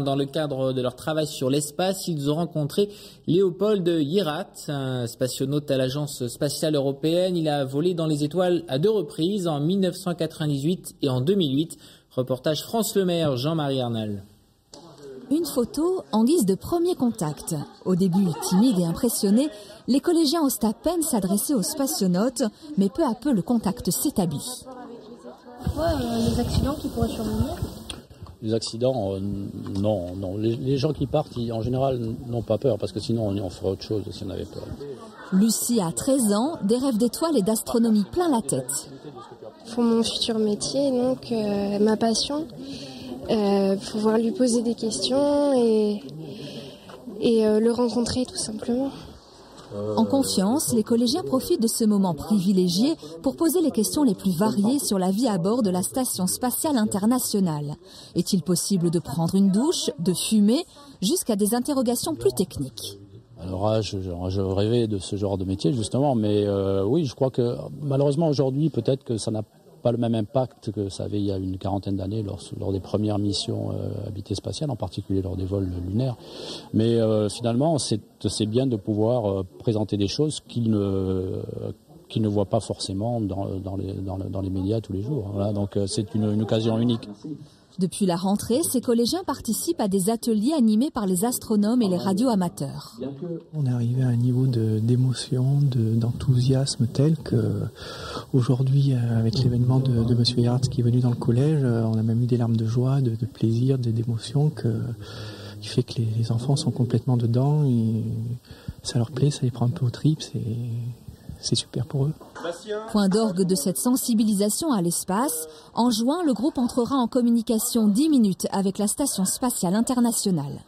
Dans le cadre de leur travail sur l'espace, ils ont rencontré Léopold Yirat, un spationaute à l'Agence spatiale européenne. Il a volé dans les étoiles à 2 reprises, en 1998 et en 2008. Reportage France Le Maire, Jean-Marie Arnal. Une photo en guise de premier contact. Au début timide et impressionné, les collégiens osent à peine s'adresser aux spationautes, mais peu à peu le contact s'établit. Pourquoi les accidents qui pourraient survenir ? Les accidents, non. Les gens qui partent, en général, n'ont pas peur, parce que sinon on ferait autre chose si on avait peur. Lucie a 13 ans, des rêves d'étoiles et d'astronomie plein la tête. Pour mon futur métier, donc ma passion, pouvoir lui poser des questions et le rencontrer tout simplement. En confiance, les collégiens profitent de ce moment privilégié pour poser les questions les plus variées sur la vie à bord de la Station spatiale internationale. Est-il possible de prendre une douche, de fumer, jusqu'à des interrogations plus techniques? Alors je rêvais de ce genre de métier justement, mais oui, je crois que malheureusement aujourd'hui, peut-être que ça n'a pas le même impact que ça avait il y a une quarantaine d'années lors des premières missions habitées spatiales, en particulier lors des vols lunaires. Mais finalement, c'est bien de pouvoir présenter des choses qu'ils ne voient pas forcément dans les médias tous les jours. Voilà, donc c'est une occasion unique. Depuis la rentrée, ces collégiens participent à des ateliers animés par les astronomes et les radioamateurs. On est arrivé à un niveau d'émotion, d'enthousiasme tel que aujourd'hui, avec l'événement de M. Yirat qui est venu dans le collège, on a même eu des larmes de joie, de plaisir, d'émotion qui fait que les enfants sont complètement dedans. Et ça leur plaît, ça les prend un peu aux tripes, c'est super pour eux. Point d'orgue de cette sensibilisation à l'espace, en juin, le groupe entrera en communication 10 minutes avec la Station spatiale internationale.